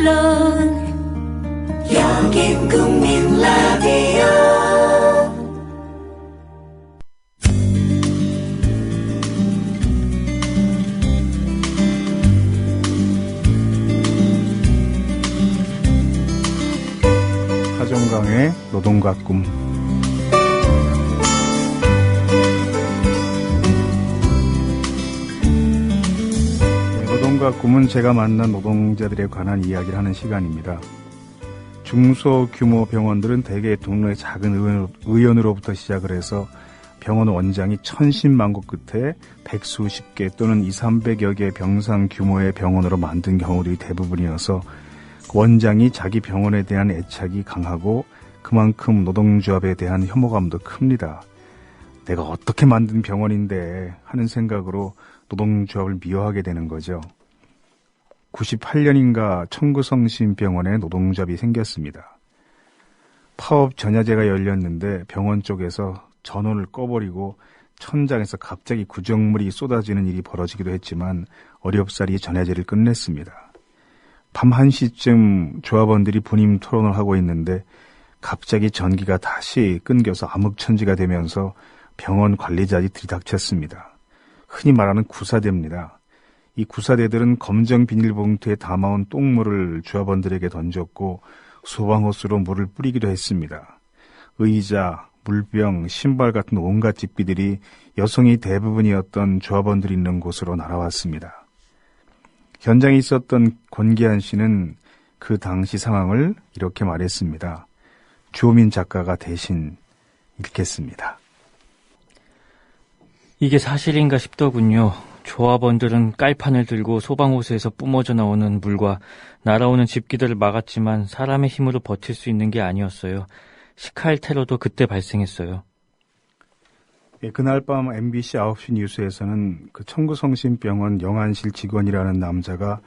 물론 여긴 국민 라디오. 하정강의 노동과 꿈. 노동과 꿈은 제가 만난 노동자들에 관한 이야기를 하는 시간입니다. 중소규모 병원들은 대개 동네의 작은 의원으로부터 시작을 해서 병원 원장이 천신만고 끝에 백수십 개 또는 200~300여 개의 병상 규모의 병원으로 만든 경우들이 대부분이어서 원장이 자기 병원에 대한 애착이 강하고 그만큼 노동조합에 대한 혐오감도 큽니다. 내가 어떻게 만든 병원인데 하는 생각으로 노동조합을 미워하게 되는 거죠. 98년인가 청구성심병원에 노동조합이 생겼습니다. 파업 전야제가 열렸는데 병원 쪽에서 전원을 꺼버리고 천장에서 갑자기 구정물이 쏟아지는 일이 벌어지기도 했지만 어렵사리 전야제를 끝냈습니다. 밤 1시쯤 조합원들이 분임 토론을 하고 있는데 갑자기 전기가 다시 끊겨서 암흑천지가 되면서 병원 관리자들이 들이닥쳤습니다. 흔히 말하는 구사대입니다. 이 구사대들은 검정 비닐봉투에 담아온 똥물을 조합원들에게 던졌고 소방호스로 물을 뿌리기도 했습니다. 의자, 물병, 신발 같은 온갖 집비들이 여성이 대부분이었던 조합원들이 있는 곳으로 날아왔습니다. 현장에 있었던 권기한 씨는 그 당시 상황을 이렇게 말했습니다. 주호민 작가가 대신 읽겠습니다. 이게 사실인가 싶더군요. 조합원들은 깔판을 들고 소방호스에서 뿜어져 나오는 물과 날아오는 집기들을 막았지만 사람의 힘으로 버틸 수 있는 게 아니었어요. 식칼 테러도 그때 발생했어요. 예, 그날 밤 MBC 9시 뉴스에서는 그 청구성심병원 영안실 직원이라는 남자가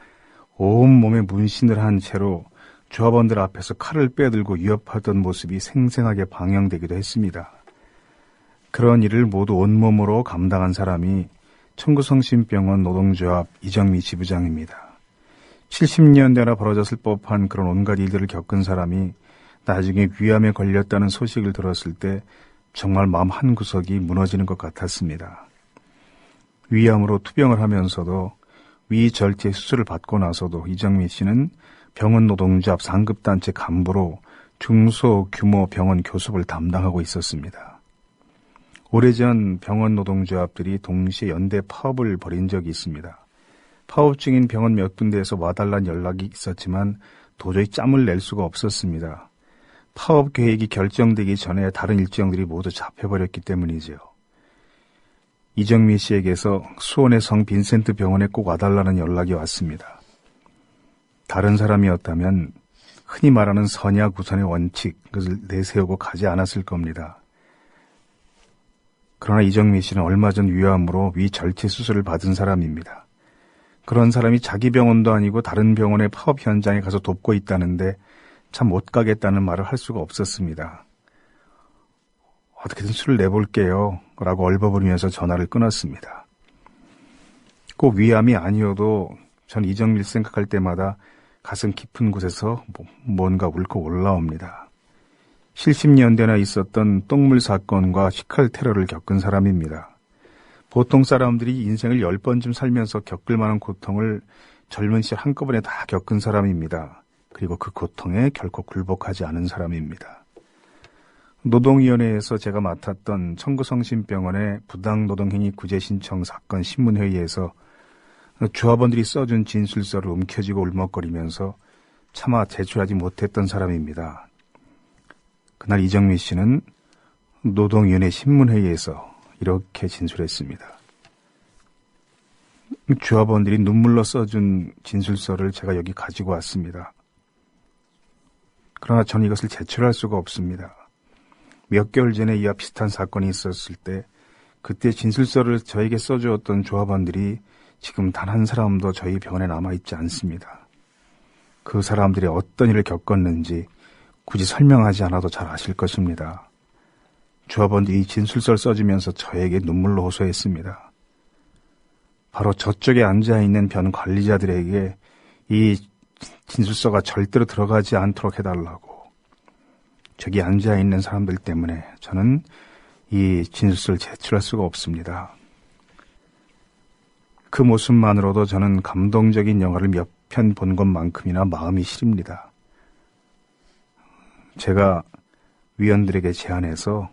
온몸에 문신을 한 채로 조합원들 앞에서 칼을 빼들고 위협하던 모습이 생생하게 방영되기도 했습니다. 그런 일을 모두 온몸으로 감당한 사람이 청구성심병원 노동조합 이정미 지부장입니다. 70년대나 벌어졌을 법한 그런 온갖 일들을 겪은 사람이 나중에 위암에 걸렸다는 소식을 들었을 때 정말 마음 한구석이 무너지는 것 같았습니다. 위암으로 투병을 하면서도 위절제 수술을 받고 나서도 이정미 씨는 병원 노동조합 상급단체 간부로 중소규모 병원 교섭을 담당하고 있었습니다. 오래전 병원 노동조합들이 동시에 연대 파업을 벌인 적이 있습니다. 파업 중인 병원 몇 군데에서 와달라는 연락이 있었지만 도저히 짬을 낼 수가 없었습니다. 파업 계획이 결정되기 전에 다른 일정들이 모두 잡혀버렸기 때문이죠. 이정미 씨에게서 수원의 성 빈센트 병원에 꼭 와달라는 연락이 왔습니다. 다른 사람이었다면 흔히 말하는 선약 우선의 원칙을 내세우고 가지 않았을 겁니다. 그러나 이정미 씨는 얼마 전 위암으로 위절제 수술을 받은 사람입니다. 그런 사람이 자기 병원도 아니고 다른 병원의 파업 현장에 가서 돕고 있다는데 참 못 가겠다는 말을 할 수가 없었습니다. 어떻게든 술을 내볼게요 라고 얼버무리면서 전화를 끊었습니다. 꼭 위암이 아니어도 전 이정미를 생각할 때마다 가슴 깊은 곳에서 뭔가 울컥 올라옵니다. 70년대나 있었던 똥물 사건과 식칼 테러를 겪은 사람입니다. 보통 사람들이 인생을 10번쯤 살면서 겪을 만한 고통을 젊은 시절 한꺼번에 다 겪은 사람입니다. 그리고 그 고통에 결코 굴복하지 않은 사람입니다. 노동위원회에서 제가 맡았던 청구성심병원의 부당노동행위 구제신청 사건 신문회의에서 조합원들이 써준 진술서를 움켜쥐고 울먹거리면서 차마 제출하지 못했던 사람입니다. 그날 이정미 씨는 노동위원회 신문회의에서 이렇게 진술했습니다. 조합원들이 눈물로 써준 진술서를 제가 여기 가지고 왔습니다. 그러나 저는 이것을 제출할 수가 없습니다. 몇 개월 전에 이와 비슷한 사건이 있었을 때 그때 진술서를 저에게 써주었던 조합원들이 지금 단 한 사람도 저희 병원에 남아있지 않습니다. 그 사람들이 어떤 일을 겪었는지 굳이 설명하지 않아도 잘 아실 것입니다. 조합원들이 진술서를 써주면서 저에게 눈물로 호소했습니다. 바로 저쪽에 앉아있는 변 관리자들에게 이 진술서가 절대로 들어가지 않도록 해달라고. 저기 앉아있는 사람들 때문에 저는 이 진술서를 제출할 수가 없습니다. 그 모습만으로도 저는 감동적인 영화를 몇 편 본 것만큼이나 마음이 시립니다. 제가 위원들에게 제안해서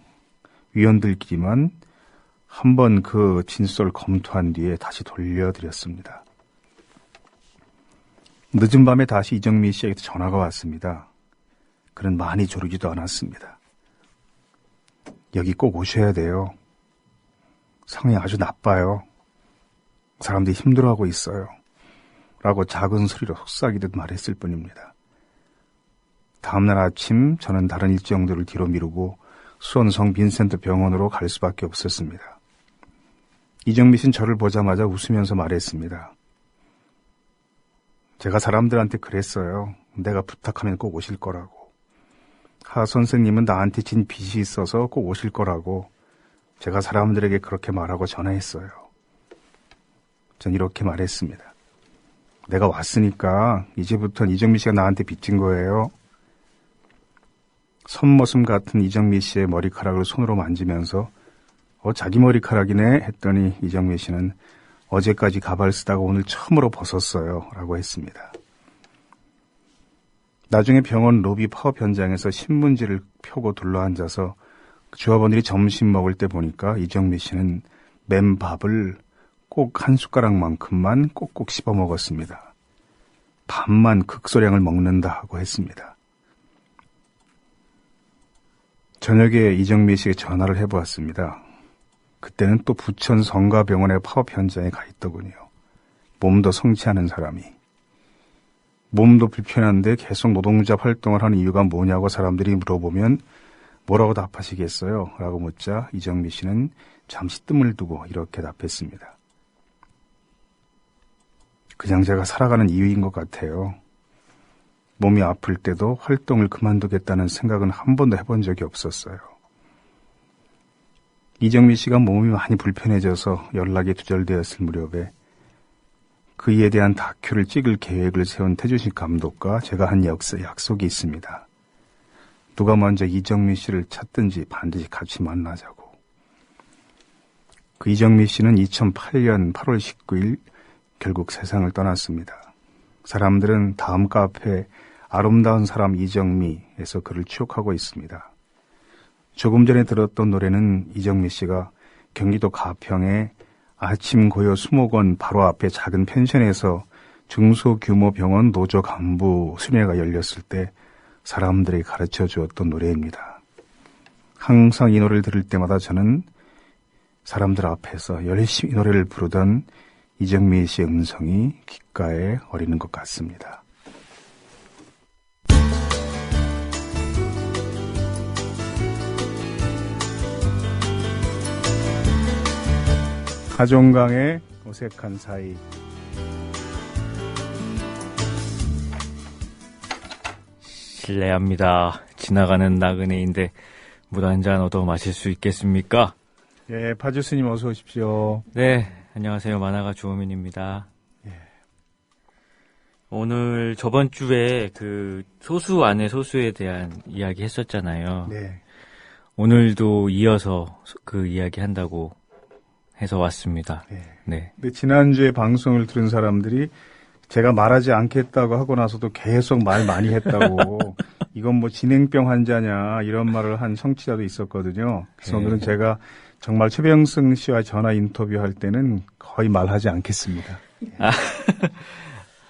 위원들끼리만 한번 그 진술을 검토한 뒤에 다시 돌려드렸습니다. 늦은 밤에 다시 이정미 씨에게 전화가 왔습니다. 그는 많이 조르지도 않았습니다. 여기 꼭 오셔야 돼요. 상황이 아주 나빠요. 사람들이 힘들어하고 있어요. 라고 작은 소리로 속삭이듯 말했을 뿐입니다. 다음날 아침 저는 다른 일정들을 뒤로 미루고 수원 성 빈센트 병원으로 갈 수밖에 없었습니다. 이정미 씨는 저를 보자마자 웃으면서 말했습니다. 제가 사람들한테 그랬어요. 내가 부탁하면 꼭 오실 거라고. 하 선생님은 나한테 진 빚이 있어서 꼭 오실 거라고 제가 사람들에게 그렇게 말하고 전화했어요. 전 이렇게 말했습니다. 내가 왔으니까 이제부터는 이정미 씨가 나한테 빚진 거예요. 손머슴 같은 이정미 씨의 머리카락을 손으로 만지면서 자기 머리카락이네 했더니 이정미 씨는 어제까지 가발 쓰다가 오늘 처음으로 벗었어요 라고 했습니다. 나중에 병원 로비 파업 현장에서 신문지를 펴고 둘러앉아서 조합원들이 점심 먹을 때 보니까 이정미 씨는 맨밥을 꼭 한 숟가락만큼만 꼭꼭 씹어 먹었습니다. 밥만 극소량을 먹는다 하고 했습니다. 저녁에 이정미 씨에게 전화를 해보았습니다. 그때는 또 부천 성가병원의 파업 현장에 가 있더군요. 몸도 성취하는 사람이. 몸도 불편한데 계속 노동자 활동을 하는 이유가 뭐냐고 사람들이 물어보면 뭐라고 답하시겠어요? 라고 묻자 이정미 씨는 잠시 뜸을 두고 이렇게 답했습니다. 그냥 제가 살아가는 이유인 것 같아요. 몸이 아플 때도 활동을 그만두겠다는 생각은 한 번도 해본 적이 없었어요. 이정미 씨가 몸이 많이 불편해져서 연락이 두절되었을 무렵에 그 이에 대한 다큐를 찍을 계획을 세운 태주식 감독과 제가 한 약속이 있습니다. 누가 먼저 이정미 씨를 찾든지 반드시 같이 만나자고. 그 이정미 씨는 2008년 8월 19일 결국 세상을 떠났습니다. 사람들은 다음 카페 아름다운 사람 이정미에서 그를 추억하고 있습니다. 조금 전에 들었던 노래는 이정미 씨가 경기도 가평의 아침 고요 수목원 바로 앞에 작은 펜션에서 중소규모 병원 노조 간부 수련회가 열렸을 때 사람들에게 가르쳐 주었던 노래입니다. 항상 이 노래를 들을 때마다 저는 사람들 앞에서 열심히 이 노래를 부르던 이정미 씨의 음성이 귓가에 어리는 것 같습니다. 하종강의 어색한 사이. 실례합니다. 지나가는 나그네인데 물 한 잔 얻어 마실 수 있겠습니까? 예, 파주스님 어서 오십시오. 네, 안녕하세요. 만화가 주호민입니다. 예. 오늘 저번 주에 그 소수 안의 소수에 대한 이야기 했었잖아요. 네. 오늘도 이어서 그 이야기 한다고 해서 왔습니다. 예. 네. 근데 지난주에 방송을 들은 사람들이 제가 말하지 않겠다고 하고 나서도 계속 말 많이 했다고 이건 뭐 진행병 환자냐 이런 말을 한 청취자도 있었거든요. 그래서 네. 오늘은 제가 정말 최병승 씨와 전화 인터뷰할 때는 거의 말하지 않겠습니다. 아,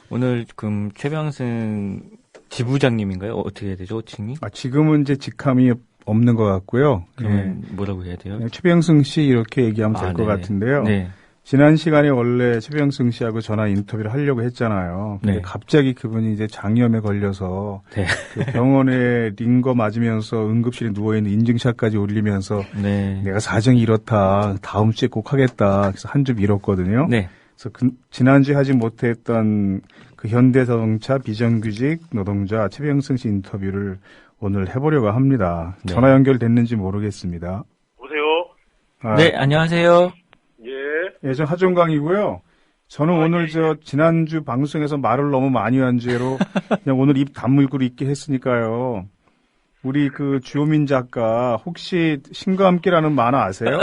오늘 그럼 최병승 지부장님인가요? 어떻게 해야 되죠? 호칭이? 지금은 이제 직함이 없는 것 같고요. 그러면 뭐라고 해야 돼요? 그냥 최병승 씨 이렇게 얘기하면 될 것 같은데요. 네. 지난 시간에 원래 최병승 씨하고 전화 인터뷰를 하려고 했잖아요. 근데 네. 갑자기 그분이 이제 장염에 걸려서 네. 그 병원에 링거 맞으면서 응급실에 누워있는 인증샷까지 올리면서 네. 내가 사정이 이렇다. 다음 주에 꼭 하겠다. 그래서 한 주 미뤘거든요. 네. 그래서 지난주에 하지 못했던 그 현대자동차 비정규직 노동자 최병승 씨 인터뷰를 오늘 해보려고 합니다. 네. 전화 연결됐는지 모르겠습니다. 보세요. 네, 안녕하세요. 예. 예, 저 하종강이고요. 저는 오늘 지난주 방송에서 말을 너무 많이 한 죄로 그냥 오늘 입 다물고 있게 했으니까요. 우리 그 주호민 작가 혹시 신과 함께라는 만화 아세요?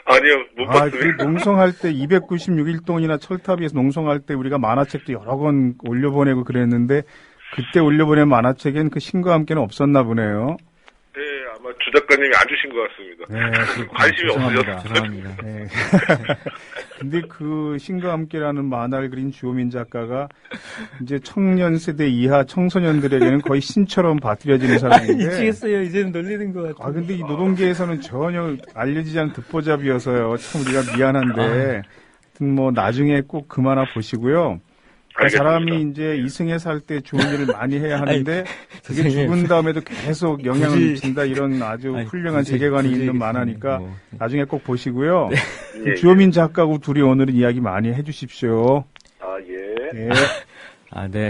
아니요, 못 봤어요. 그 농성할 때 296일 동안이나 철탑에서 농성할 때 우리가 만화책도 여러 권 올려보내고 그랬는데 그때 올려보낸 만화책엔 그 신과 함께는 없었나 보네요. 네, 아마 주 작가님이 안 주신 것 같습니다. 네, 관심이 없으셨어요. 죄송합니다. 네. 근데 그 신과 함께라는 만화를 그린 주호민 작가가 이제 청년 세대 이하 청소년들에게는 거의 신처럼 받들여지는 사람인데. 미치겠어요. 이제는 놀리는 것 같아요. 근데 이 노동계에서는 전혀 알려지지 않은 듣보잡이어서요. 참 우리가 미안한데. 하여튼 뭐 나중에 꼭 그 만화 보시고요. 그 사람이 이제 이승에 살 때 좋은 일을 많이 해야 하는데 그게 죽은 다음에도 계속 영향을 미친다 이런 아주 훌륭한 세계관이 있는 만화니까 나중에 꼭 보시고요. 예, 주호민 작가하고 둘이 오늘은 이야기 많이 해주십시오. 아, 예. 예. 네.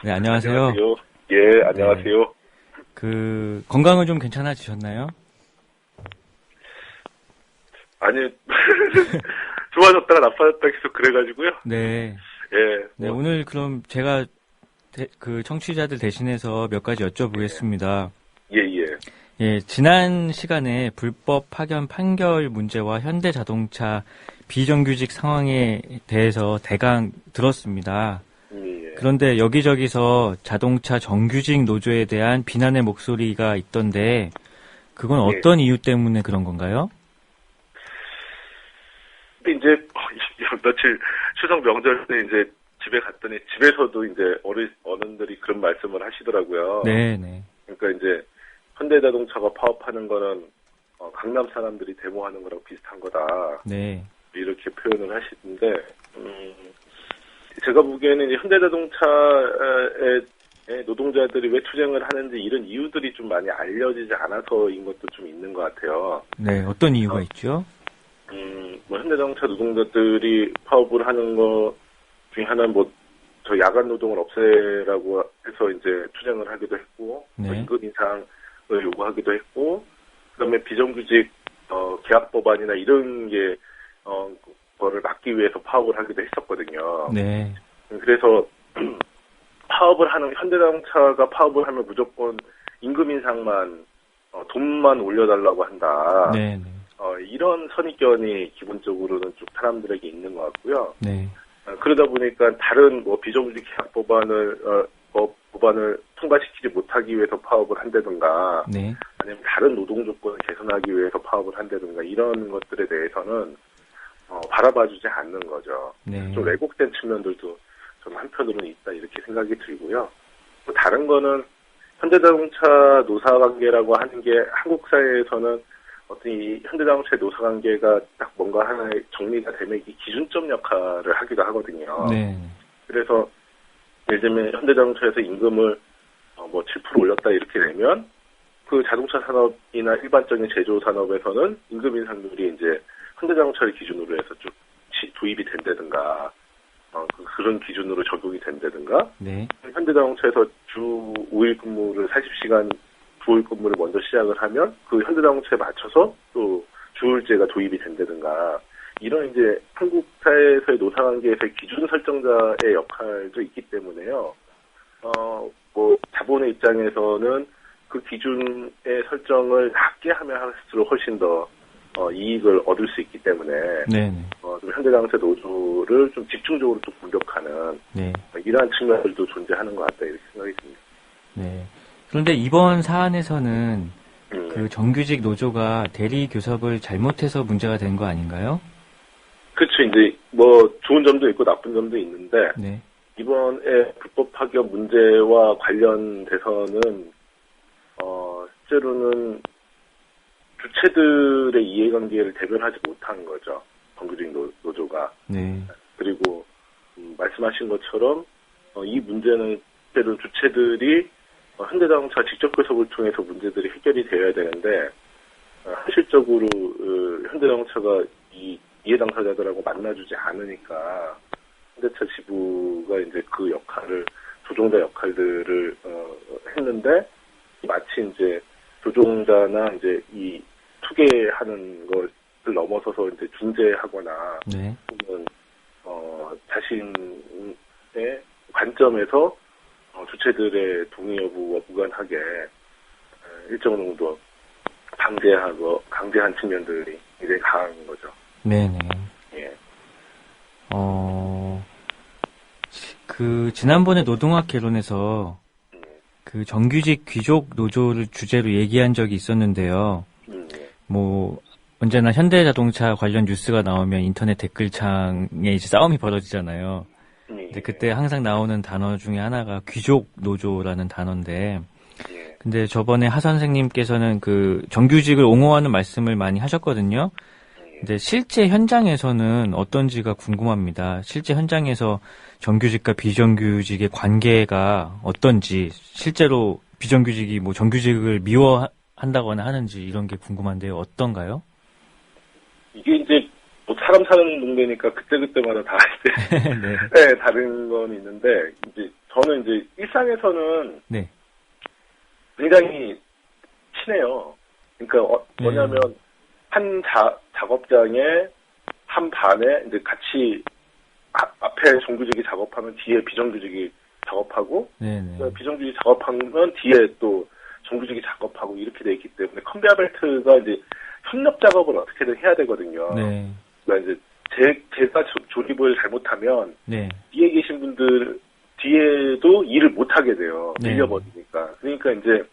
네, 안녕하세요. 예, 안녕하세요. 그 건강은 좀 괜찮아지셨나요? 아니, 좋아졌다가 나빠졌다 계속 그래가지고요. 네. 예. 네, 오늘 그럼 제가 그 청취자들 대신해서 몇 가지 여쭤보겠습니다. 예, 예. 예, 지난 시간에 불법 파견 판결 문제와 현대자동차 비정규직 상황에 대해서 대강 들었습니다. 예. 그런데 여기저기서 자동차 정규직 노조에 대한 비난의 목소리가 있던데 그건 어떤 이유 때문에 그런 건가요? 근데 이제 며칠 추석 명절 때 이제 집에 갔더니 집에서도 이제 어른들이 그런 말씀을 하시더라고요. 네, 네. 그러니까 이제 현대자동차가 파업하는 거는 강남 사람들이 데모하는 거랑 비슷한 거다. 네. 이렇게 표현을 하시는데 제가 보기에는 이제 현대자동차의 노동자들이 왜 투쟁을 하는지 이런 이유들이 좀 많이 알려지지 않아서인 것도 좀 있는 것 같아요. 네, 어떤 이유가 있죠? 뭐 현대자동차 노동자들이 파업을 하는 거 중에 하나는 저 야간 노동을 없애라고 해서 이제 투쟁을 하기도 했고, 네. 임금 인상을 요구하기도 했고, 그다음에 비정규직 계약 법안이나 이런 게 거를 막기 위해서 파업을 하기도 했었거든요. 네. 그래서 현대자동차가 파업을 하면 무조건 임금 인상만 돈만 올려달라고 한다. 네, 네. 이런 선입견이 기본적으로는 좀 사람들에게 있는 것 같고요. 네. 그러다 보니까 다른 비정규직 계약 법안을 통과시키지 못하기 위해서 파업을 한다든가, 네. 아니면 다른 노동 조건을 개선하기 위해서 파업을 한다든가 이런 것들에 대해서는 바라봐주지 않는 거죠. 네. 좀 왜곡된 측면들도 좀 한편으로는 있다 이렇게 생각이 들고요. 또 다른 거는 현대자동차 노사관계라고 하는 게 한국 사회에서는 어떤 이 현대자동차의 노사관계가 딱 뭔가 하나의 정리가 되면 이 기준점 역할을 하기도 하거든요. 네. 그래서 예를 들면 현대자동차에서 임금을 7% 올렸다 이렇게 되면 그 자동차 산업이나 일반적인 제조 산업에서는 임금 인상률이 이제 현대자동차를 기준으로 해서 쭉 도입이 된다든가 그런 기준으로 적용이 된다든가 네. 현대자동차에서 주 5일 근무를 40시간 주월 근무를 먼저 시작을 하면 그 현대자동차에 맞춰서 또 주월제가 도입이 된다든가 이런 이제 한국 사회에서의 노사관계에서의 기준 설정자의 역할도 있기 때문에요. 자본의 입장에서는 그 기준의 설정을 낮게 하면 할수록 훨씬 더 이익을 얻을 수 있기 때문에 네. 좀 현대자동차 노조를 좀 집중적으로 좀 공격하는 네. 이러한 측면들도 존재하는 것 같다 이렇게 생각이 듭니다. 네. 그런데 이번 사안에서는 그 정규직 노조가 대리 교섭을 잘못해서 문제가 된 거 아닌가요? 그렇죠. 이제 좋은 점도 있고 나쁜 점도 있는데 네. 이번에 불법 파견 문제와 관련돼서는 실제로는 주체들의 이해관계를 대변하지 못한 거죠. 정규직 노조가. 네. 그리고 말씀하신 것처럼 이 문제는 실제로 주체들이 현대자동차 직접 교섭을 통해서 문제들이 해결이 되어야 되는데 현실적으로 현대자동차가 이 이해 당사자들하고 만나주지 않으니까 현대차 지부가 이제 그 역할을 조종자 역할들을 했는데 마치 이제 조종자나 이제 이 투개하는 걸 넘어서서 이제 중재하거나 네. 혹은 자신의 관점에서 주체들의 동의 여부와 무관하게 일정 정도 강제한 측면들이 굉장히 강한 거죠. 네네. 예. 지난번에 노동학 개론에서 그 정규직 귀족 노조를 주제로 얘기한 적이 있었는데요. 예. 뭐, 언제나 현대자동차 관련 뉴스가 나오면 인터넷 댓글창에 이제 싸움이 벌어지잖아요. 근데 그때 항상 나오는 단어 중에 하나가 귀족 노조라는 단어인데, 예. 근데 저번에 하 선생님께서는 그 정규직을 옹호하는 말씀을 많이 하셨거든요. 근데 실제 현장에서는 어떤지가 궁금합니다. 실제 현장에서 정규직과 비정규직의 관계가 어떤지, 실제로 비정규직이 뭐 정규직을 미워한다거나 하는지 이런 게 궁금한데요. 어떤가요? 이게 이제 뭐 사람 사는 동네니까 그때그때마다 다 이제 네. 네, 다른 건 있는데 이제 저는 이제 일상에서는 네. 굉장히 친해요. 그러니까 뭐냐면 한 작업장에 한 반에 이제 같이 앞에 정규직이 작업하면 뒤에 비정규직이 작업하고 네네. 비정규직이 작업하면 뒤에 또 정규직이 작업하고 이렇게 돼 있기 때문에 컨베이어 벨트가 이제 협력 작업을 어떻게든 해야 되거든요. 네. 그러니까 이제 제가 조립을 잘못하면 네. 뒤에 계신 분들 뒤에도 일을 못 하게 돼요. 네. 밀려버리니까. 그러니까 이제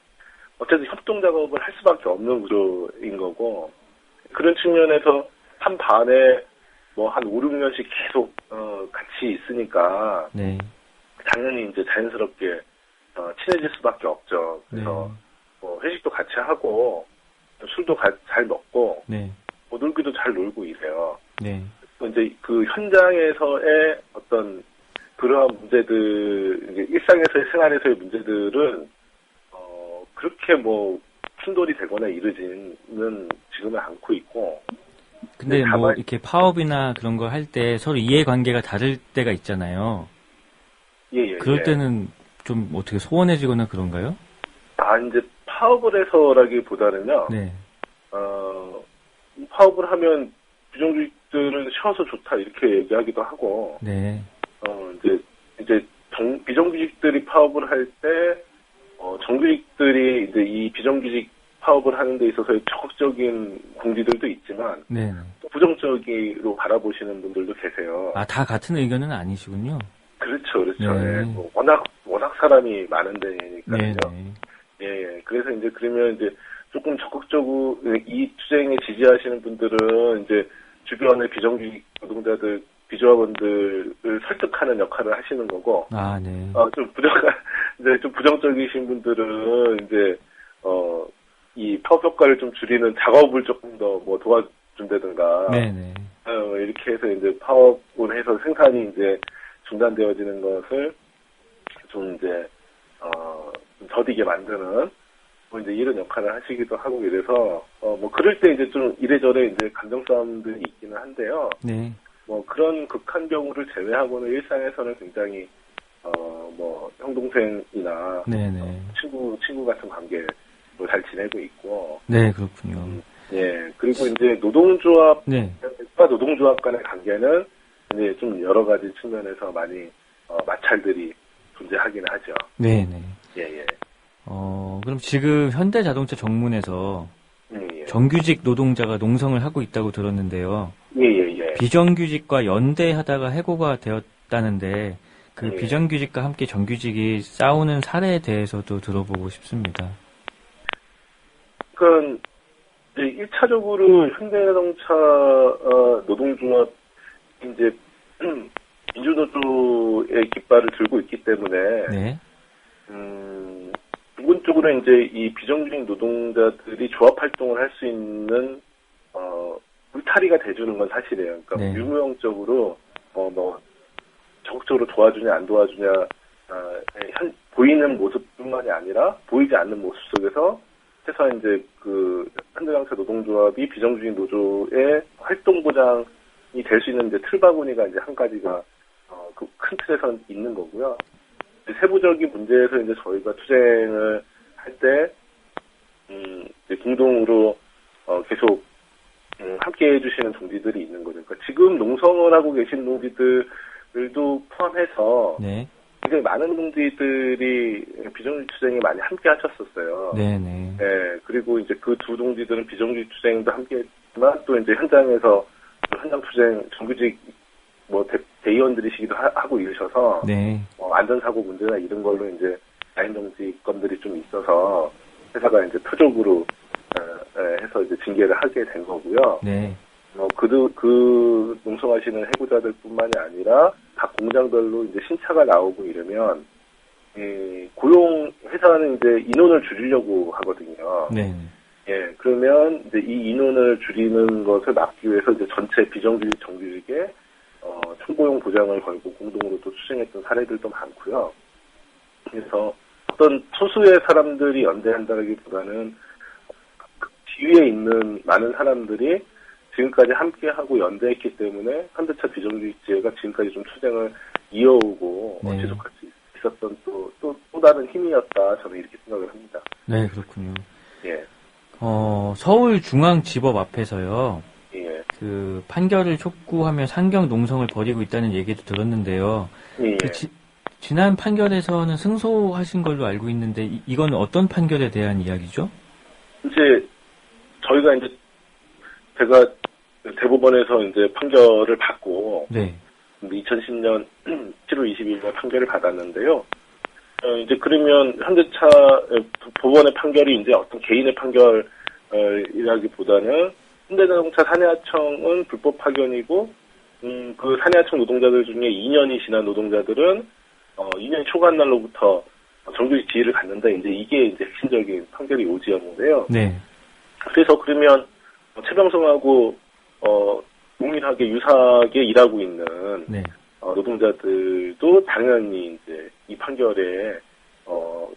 어쨌든 협동 작업을 할 수밖에 없는 구조인 거고 그런 측면에서 한 반에 뭐 한 5, 6년씩 계속 같이 있으니까 네. 당연히 이제 자연스럽게 친해질 수밖에 없죠. 그래서 네. 뭐 회식도 같이 하고 술도 잘 먹고 네. 뭐 놀기도 잘 놀고 이래요. 네. 이제 그 현장에서의 어떤 그러한 문제들, 이제 일상에서의 생활에서의 문제들은 그렇게 뭐 충돌이 되거나 이러지는 지금은 않고 있고. 근데 뭐 이렇게 파업이나 그런 거 할 때 서로 이해관계가 다를 때가 있잖아요. 예. 그럴 때는 좀 어떻게 소원해지거나 그런가요? 이제 파업을 해서라기보다는요. 네. 파업을 하면 비정규직들은 쉬어서 좋다 이렇게 얘기하기도 하고. 네. 이제 비정규직들이 파업을 할 때 정규직들이 이제 이 비정규직 파업을 하는 데 있어서의 적극적인 공지들도 있지만 네. 또 부정적으로 바라보시는 분들도 계세요. 다 같은 의견은 아니시군요. 그렇죠. 네. 뭐 워낙 사람이 많은 데니까요. 네. 예. 그래서 이제 그러면 이제 조금 적극적으로 이 투쟁에 지지하시는 분들은 이제 주변의 비정규직 노동자들, 비조합원들을 설득하는 역할을 하시는 거고. 네. 좀 부정적이신 분들은 이제 이 파업 효과를 좀 줄이는 작업을 조금 더 뭐 도와준다든가. 네네. 이렇게 해서 이제 파업을 해서 생산이 이제 중단되어지는 것을 좀 이제 좀 더디게 만드는 뭐 이제 이런 역할을 하시기도 하고 이래서 뭐 그럴 때 이제 좀 이래저래 이제 감정 싸움들이 있기는 한데요. 네. 뭐 그런 극한 경우를 제외하고는 일상에서는 굉장히 뭐 형동생이나 네네. 친구 같은 관계로 잘 지내고 있고. 네, 그렇군요. 예. 그리고 이제 노동조합과 네. 노동조합 간의 관계는 이제 좀 여러 가지 측면에서 많이 마찰들이 존재하긴 하죠. 네네. 예. 그럼 지금 현대자동차 정문에서 예. 정규직 노동자가 농성을 하고 있다고 들었는데요. 예. 비정규직과 연대하다가 해고가 되었다는데 그 예. 비정규직과 함께 정규직이 싸우는 사례에 대해서도 들어보고 싶습니다. 그러니까 이제 1차적으로 현대자동차 노동조합 이제 민주노조의 깃발을 들고 있기 때문에 네. 기본적으로 이제 이 비정규직 노동자들이 조합 활동을 할 수 있는 울타리가 돼주는 건 사실이에요. 그러니까 네. 유무형적으로 뭐 적극적으로 도와주냐 안 도와주냐 보이는 모습뿐만이 아니라 보이지 않는 모습 속에서 해서 이제 그 현대자동차 노동조합이 비정규직 노조의 활동 보장이 될 수 있는 이제 틀바구니가 이제 한 가지가 그 큰 틀에서 있는 거고요. 세부적인 문제에서 이제 저희가 투쟁을 할 때 이제 공동으로 계속 함께 해주시는 동지들이 있는 거죠. 그러니까 지금 농성을 하고 계신 동지들도 포함해서 네. 굉장히 많은 동지들이 비정규직 투쟁에 많이 함께 하셨었어요. 네네. 네, 그리고 이제 그 두 동지들은 비정규직 투쟁도 함께 했지만 또 이제 현장에서 현장 투쟁 정규직 뭐 대의원들이시기도 하고 이러셔서 네. 안전사고 문제나 이런 걸로 이제 야인 정지 건들이 좀 있어서 회사가 이제 표적으로 해서 이제 징계를 하게 된 거고요. 네. 그 농성하시는 해고자들뿐만이 아니라 각 공장별로 이제 신차가 나오고 이러면 회사는 이제 인원을 줄이려고 하거든요. 네. 예, 그러면 이제 이 인원을 줄이는 것을 막기 위해서 이제 전체 비정규직 정규직에 총고용 보장을 걸고 공동으로 또 추진했던 사례들도 많고요. 그래서 어떤 소수의 사람들이 연대한다기보다는 그 뒤에 있는 많은 사람들이 지금까지 함께하고 연대했기 때문에 현대차 비정규직제가 지금까지 좀 투쟁을 이어오고 네. 지속할 수 있었던 또 다른 힘이었다. 저는 이렇게 생각을 합니다. 네, 그렇군요. 예. 서울중앙지법 앞에서요. 예. 그 판결을 촉구하며 상경 농성을 벌이고 있다는 얘기도 들었는데요. 예. 지난 판결에서는 승소하신 걸로 알고 있는데 이건 어떤 판결에 대한 이야기죠? 이제 저희가 이제 제가 대법원에서 이제 판결을 받고 네. 2010년 7월 22일 판결을 받았는데요. 이제 그러면 현대차 법원의 판결이 이제 어떤 개인의 판결이라기보다는 현대자동차 산해하청은 불법 파견이고 그 산해하청 노동자들 중에 2년이 지난 노동자들은 2년 초과한 날로부터 정규직 지위를 갖는다. 이제 이게 이제 핵심적인 판결이 요지였는데요. 네. 그래서 그러면 최병성하고 동일하게 유사하게 일하고 있는 네. 노동자들도 당연히 이제 이 판결에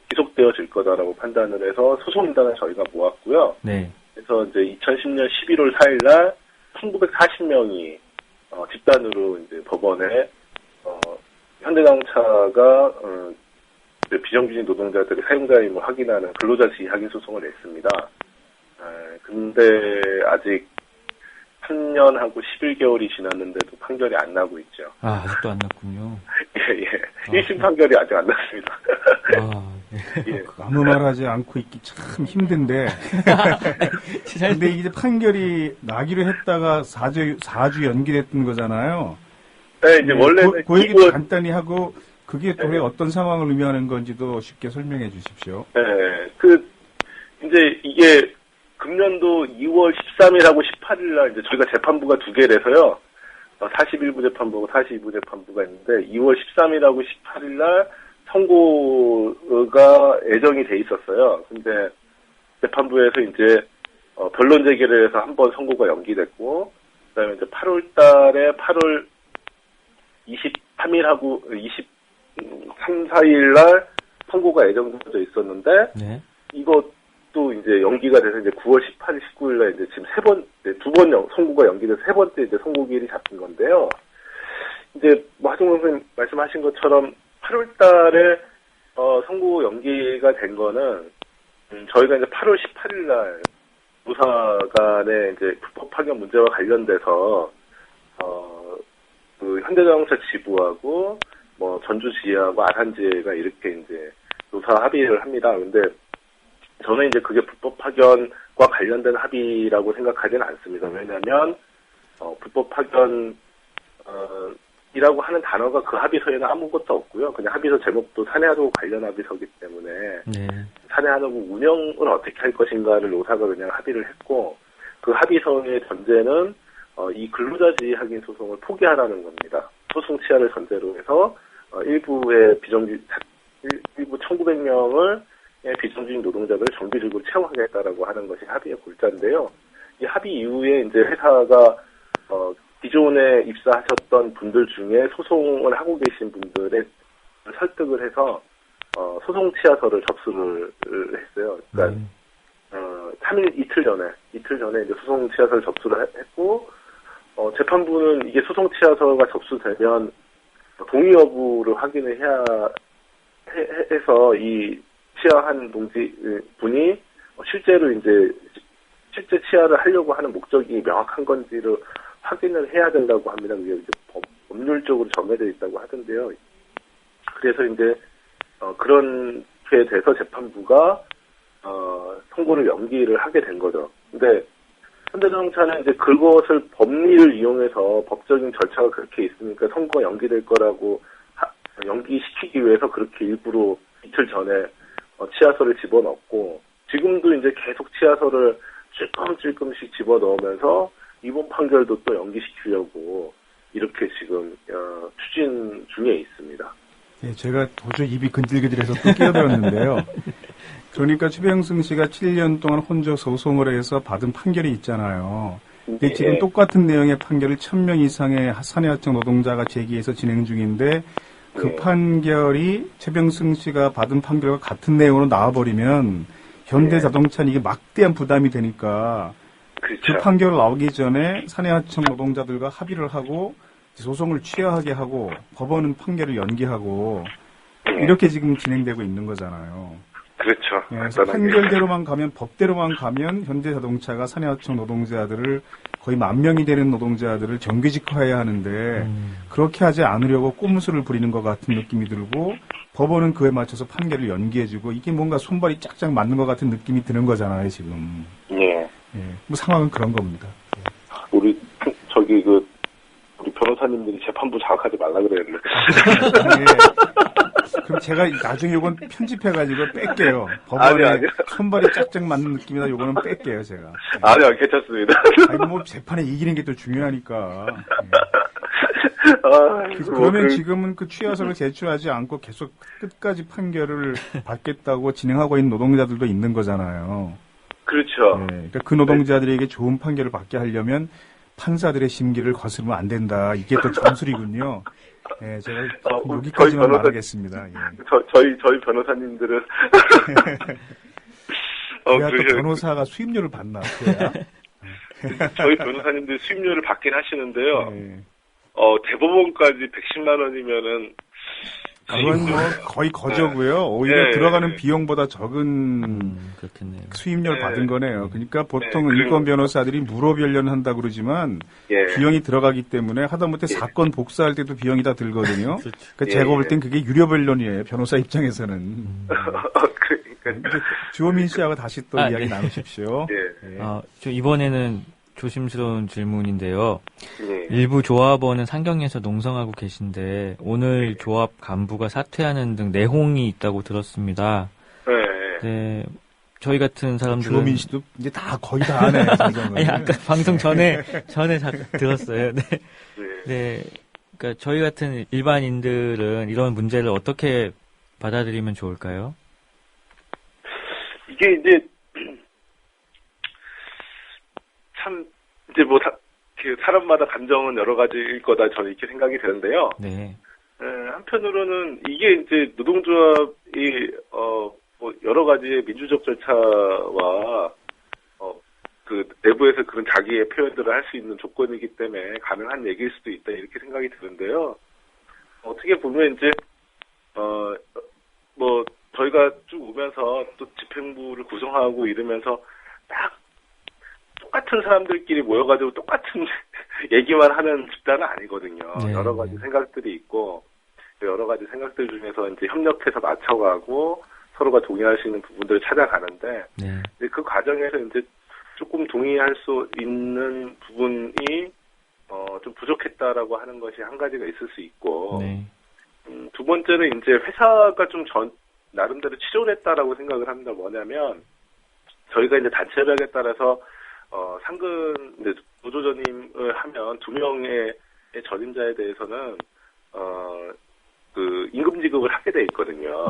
기속되어질 거다라고 판단을 해서 소송인단을 저희가 모았고요. 네. 그래서 이제 2010년 11월 4일 날 1940명이 집단으로 이제 법원에 현대자동차가 비정규직 노동자들의 사용자임을 확인하는 근로자 지위 확인 소송을 냈습니다. 근데 아직 3년하고 11개월이 지났는데도 판결이 안 나고 있죠. 아직도 안 났군요. 예. 1심 판결이 아직 안 났습니다. 네. 예. 아무 말하지 않고 있기 참 힘든데. 근데 이제 판결이 나기로 했다가 4주 연기됐던 거잖아요. 네, 이제 원래는 그 얘기도 간단히 하고 그게 또 왜 어떤 상황을 의미하는 건지도 쉽게 설명해 주십시오. 네, 이제 이게 금년도 2월 13일하고 18일날 이제 저희가 재판부가 두 개라서요. 41부 재판부고 42부 재판부가 있는데 2월 13일하고 18일날 선고가 예정이 돼 있었어요. 근데 재판부에서 이제 변론 제기를 해서 한 번 선고가 연기됐고, 그다음에 이제 8월달에 8월 23일하고 23, 4일날 선고가 예정되어 있었는데 네. 이것도 이제 연기가 돼서 이제 9월 18일, 19일날 이제 지금 두 번 선고가 연기돼서 세 번째 이제 선고기일이 잡힌 건데요. 이제 하종원 선생님 말씀하신 것처럼 8월달에 선고 연기가 된 거는 저희가 이제 8월 18일날 노사 간의 이제 불법 파견 문제와 관련돼서 그 현대자동차 지부하고 뭐 전주지하고 아산지가 이렇게 이제 노사 합의를 합니다. 근데 저는 이제 그게 불법 파견과 관련된 합의라고 생각하지는 않습니다. 왜냐하면 불법 파견 이라고 하는 단어가 그 합의서에는 아무것도 없고요. 그냥 합의서 제목도 산해하고 관련 합의서이기 때문에 네. 산해하고 운영을 어떻게 할 것인가를 노사가 그냥 합의를 했고, 그 합의서의 전제는 이 근로자지위 확인 소송을 포기하라는 겁니다. 소송 취하를 전제로 해서 일부의 일부 1,900명을 비정규직 노동자들을 정규직으로 채용하겠다라고 하는 것이 합의의 골자인데요. 이 합의 이후에 이제 회사가 기존에 입사하셨던 분들 중에 소송을 하고 계신 분들의 설득을 해서 소송 취하서를 접수를 했어요. 그러니까 3일 이틀 전에 이제 소송 취하서를 접수를 했고, 재판부는 이게 소송 취하서가 접수되면 동의 여부를 확인을 해서 이 취하한 분이 실제로 이제 실제 치하를 하려고 하는 목적이 명확한 건지를 확인을 해야 된다고 합니다. 그게 이제 법률적으로 정해져 있다고 하던데요. 그래서 이제 그런 게 돼서 재판부가 선고를 연기를 하게 된 거죠. 근데 현대자동차는 이제 그것을 법리를 이용해서 법적인 절차가 그렇게 있으니까 선고가 연기될 거라고 연기시키기 위해서 그렇게 일부러 이틀 전에 치하서를 집어넣고 지금도 이제 계속 치하서를 찔끔찔끔씩 집어넣으면서 이번 판결도 또 연기시키려고 이렇게 지금 추진 중에 있습니다. 예, 제가 도저히 입이 근질근질해서 또 끼어들었는데요. 그러니까 최병승 씨가 7년 동안 혼자 소송을 해서 받은 판결이 있잖아요. 근데 지금 똑같은 내용의 판결을 1000명 이상의 사내하청 노동자가 제기해서 진행 중인데 그 판결이 최병승 씨가 받은 판결과 같은 내용으로 나와버리면 현대자동차는 이게 막대한 부담이 되니까 그렇죠. 그 판결 나오기 전에 사내하청 노동자들과 합의를 하고 소송을 취하하게 하고 법원은 판결을 연기하고 이렇게 지금 진행되고 있는 거잖아요. 그렇죠. 그래서 판결대로만 가면 법대로만 가면 현대자동차가 사내하청 노동자들을 거의 10,000명이 되는 노동자들을 정규직화해야 하는데 그렇게 하지 않으려고 꼼수를 부리는 것 같은 느낌이 들고 법원은 그에 맞춰서 판결을 연기해주고 이게 뭔가 손발이 짝짝 맞는 것 같은 느낌이 드는 거잖아요 지금. 예. 뭐 상황은 그런 겁니다. 우리 우리 변호사님들이 재판부 장악하지 말라 그랬는데. 그럼 제가 나중에 요건 편집해가지고 뺄게요. 법원에 아니요. 손발이 짝짝 맞는 느낌이다. 요거는 뺄게요, 제가. 아니요, 괜찮습니다. 아니, 뭐, 재판에 이기는 게 또 중요하니까. 그래서 그러면 지금은 그 취하서를 제출하지 않고 계속 끝까지 판결을 받겠다고 진행하고 있는 노동자들도 있는 거잖아요. 그렇죠. 그러니까 그 노동자들에게 좋은 판결을 받게 하려면 판사들의 심기를 거스르면 안 된다. 이게 또 전술이군요. 제가 여기까지만 말하겠습니다. 저희 변호사님들은 그래야 또 변호사가 수임료를 받나? 저희 변호사님들 수임료를 받긴 하시는데요. 대법원까지 110만 원이면은 그건 뭐 거의 거저고요. 오히려 들어가는 비용보다 적은 수임료를 받은 거네요. 그러니까 보통 인권 변호사들이 무료변론 한다 그러지만 비용이 들어가기 때문에 하다못해 사건 복사할 때도 비용이 다 들거든요. 그러니까 제가 볼 땐 그게 유료 변론이에요. 변호사 입장에서는. 그러니까 주호민 씨하고 다시 또 이야기 나누십시오. 저 이번에는 조심스러운 질문인데요. 일부 조합원은 상경에서 농성하고 계신데 오늘 조합 간부가 사퇴하는 등 내홍이 있다고 들었습니다. 네, 저희 같은 사람들은 주호민 씨도 이제 다 거의 다 하네. 아니, 아까 방송 전에 들었어요. 네, 그러니까 저희 같은 일반인들은 이런 문제를 어떻게 받아들이면 좋을까요? 이게 이제 참 이제 뭐 사람마다 감정은 여러 가지일 거다 저는 이렇게 생각이 되는데요. 한편으로는 이게 이제 노동조합이 뭐 여러 가지의 민주적 절차와 그 내부에서 그런 자기의 표현들을 할 수 있는 조건이기 때문에 가능한 얘기일 수도 있다 이렇게 생각이 드는데요. 어떻게 보면 이제 뭐 저희가 쭉 오면서 또 집행부를 구성하고 이러면서 딱 똑같은 사람들끼리 모여가지고 똑같은 얘기만 하는 집단은 아니거든요. 여러 가지 생각들이 있고 여러 가지 생각들 중에서 이제 협력해서 맞춰가고 서로가 동의할 수 있는 부분들을 찾아가는데 이제 그 과정에서 이제 조금 동의할 수 있는 부분이 좀 부족했다라고 하는 것이 한 가지가 있을 수 있고 두 번째는 이제 회사가 좀 나름대로 치졸했다라고 생각을 합니다. 뭐냐면 저희가 이제 단체 협약에 따라서 상근 노조전임을 하면 2명의 전임자에 대해서는 그 임금 지급을 하게 돼 있거든요.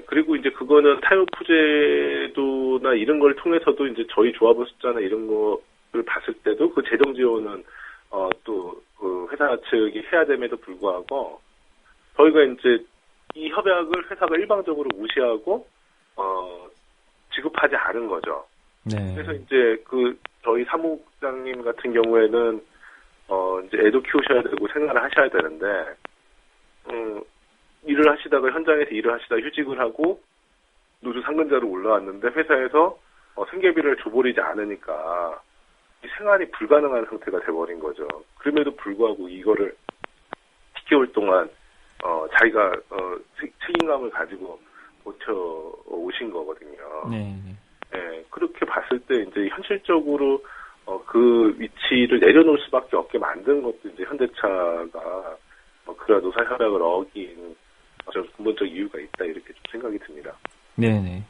그리고 이제 그거는 타협부제도나 이런 걸 통해서도 이제 저희 조합원 숫자나 이런 거를 봤을 때도 그 재정 지원은 또 그 회사 측이 해야 됨에도 불구하고 저희가 이제 이 협약을 회사가 일방적으로 무시하고 지급하지 않은 거죠. 그래서 이제 그 저희 사무국장님 같은 경우에는 이제 애도 키우셔야 되고 생활을 하셔야 되는데 일을 하시다가 현장에서 일을 하시다가 휴직을 하고 노조 상근자로 올라왔는데 회사에서 생계비를 줘버리지 않으니까 이 생활이 불가능한 상태가 돼버린 거죠. 그럼에도 불구하고 이거를 지켜올 동안 자기가 책임감을 가지고 버텨오신 거거든요. 네. 예, 그렇게 봤을 때 이제 현실적으로 그 위치를 내려놓을 수밖에 없게 만든 것도 이제 현대차가 그런 노사 협약을 어긴 좀 근본적 이유가 있다 이렇게 좀 생각이 듭니다. 네네.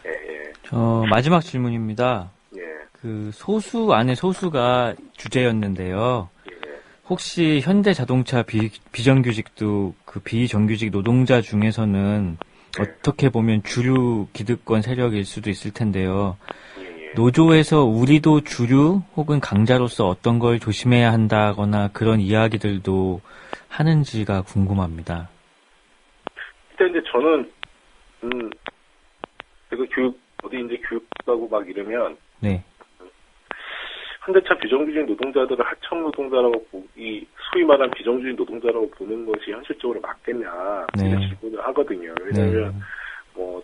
예. 저 마지막 질문입니다. 예. 그 소수 안에 소수가 주제였는데요. 예. 혹시 현대자동차 비정규직도 그 비정규직 노동자 중에서는 어떻게 보면 주류 기득권 세력일 수도 있을 텐데요. 예. 노조에서 우리도 주류 혹은 강자로서 어떤 걸 조심해야 한다거나 그런 이야기들도 하는지가 궁금합니다. 일단 이제 저는 제가 교육 가고 막 이러면 네. 현대차 비정규직 노동자들을 하청 노동자라고 소위 말한 비정규직 노동자라고 보는 것이 현실적으로 맞겠냐 네. 이런 질문을 하거든요. 왜냐하면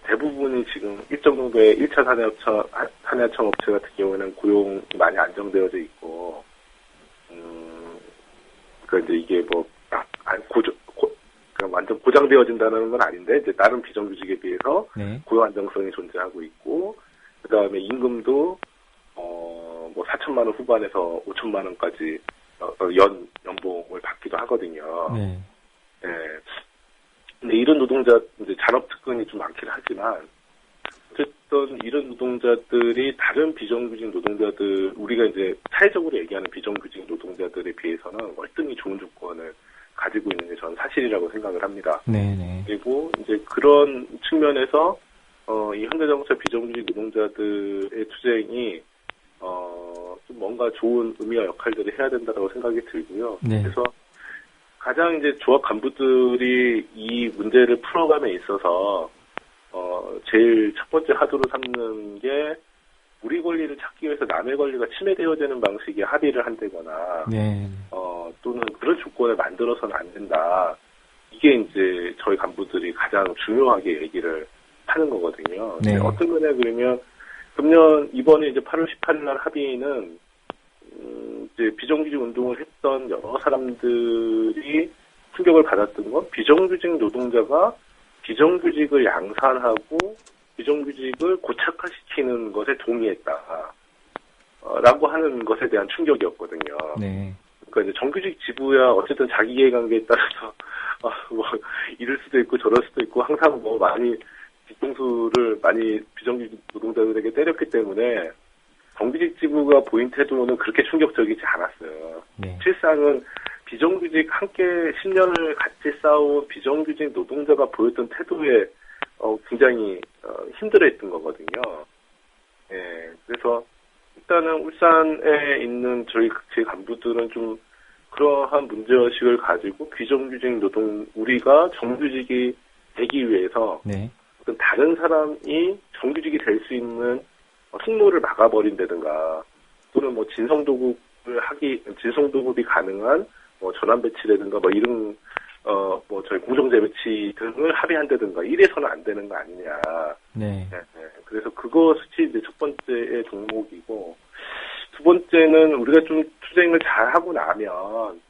대부분이 지금 일정 정도의 1차 산해하청 업체 같은 경우에는 고용이 많이 안정되어져 있고, 그러니까 이제 이게 완전 고장되어진다는 건 아닌데, 이제 다른 비정규직에 비해서 네. 고용 안정성이 존재하고 있고, 그 다음에 임금도, 4천만 원 후반에서 5천만 원까지 연봉을 받기도 하거든요. 네. 예. 근데 이런 노동자, 이제 잔업 특권이 좀 많긴 하지만, 어쨌든 이런 노동자들이 다른 비정규직 노동자들, 우리가 이제 사회적으로 얘기하는 비정규직 노동자들에 비해서는 월등히 좋은 조건을 가지고 있는 게 저는 사실이라고 생각을 합니다. 네네. 그리고 이제 그런 측면에서, 이 현대자동차 비정규직 노동자들의 투쟁이, 좀 뭔가 좋은 의미와 역할들을 해야 된다고 생각이 들고요. 네. 그래서 가장 이제 조합 간부들이 이 문제를 풀어감에 있어서 제일 첫 번째 하도로 삼는 게 우리 권리를 찾기 위해서 남의 권리가 침해되어지는 방식의 합의를 한다거나 네. 또는 그런 조건을 만들어서는 안 된다. 이게 이제 저희 간부들이 가장 중요하게 얘기를 하는 거거든요. 네. 어떤 거냐 그러면 이번에 이제 8월 18일 날 합의는 이제 비정규직 운동을 했던 여러 사람들이 충격을 받았던 건 비정규직 노동자가 비정규직을 양산하고 비정규직을 고착화시키는 것에 동의했다. 라고 하는 것에 대한 충격이었거든요. 네. 그러니까 이제 정규직 지부야 어쨌든 자기 이해관계에 따라서 이럴 수도 있고 저럴 수도 있고 항상 많이 뒤통수를 많이 비정규직 노동자들에게 때렸기 때문에 정규직 지부가 보인 태도는 그렇게 충격적이지 않았어요. 네. 실상은 비정규직 함께 10년을 같이 싸운 비정규직 노동자가 보였던 태도에 굉장히 힘들어했던 거거든요. 예, 그래서 일단은 울산에 있는 제 간부들은 좀 그러한 문제의식을 가지고 비정규직 우리가 정규직이 되기 위해서 네. 다른 사람이 정규직이 될 수 있는 통로를 막아버린다든가 또는 진성도급이 가능한 전환 배치라든가 이런 저희 공정제 배치 등을 합의한다든가 이래서는 안 되는 거 아니냐. 네. 네. 그래서 그것이 이제 첫 번째의 종목이고 두 번째는 우리가 좀 투쟁을 잘 하고 나면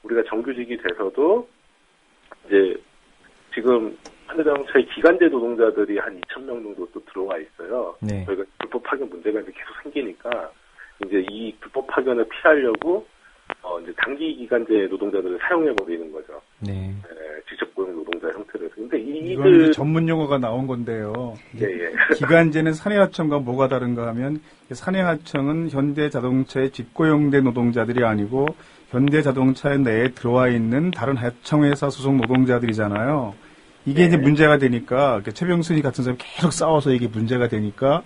우리가 정규직이 돼서도 이제 지금 현대자동차의 기간제 노동자들이 한 2,000명 정도 또 들어와 있어요. 네. 저희가 불법 파견 문제가 이제 계속 생기니까 이제 이 불법 파견을 피하려고 이제 단기 기간제 노동자들을 사용해 버리는 거죠. 네. 직접 고용 노동자 형태를. 근데 이건 이제 전문 용어가 나온 건데요. 예. 기간제는 사내하청과 뭐가 다른가 하면 사내하청은 현대자동차에 직고용된 노동자들이 아니고 현대자동차 내에 들어와 있는 다른 하청회사 소속 노동자들이잖아요. 이게 이제 문제가 되니까 최병순이 같은 사람이 계속 싸워서 이게 문제가 되니까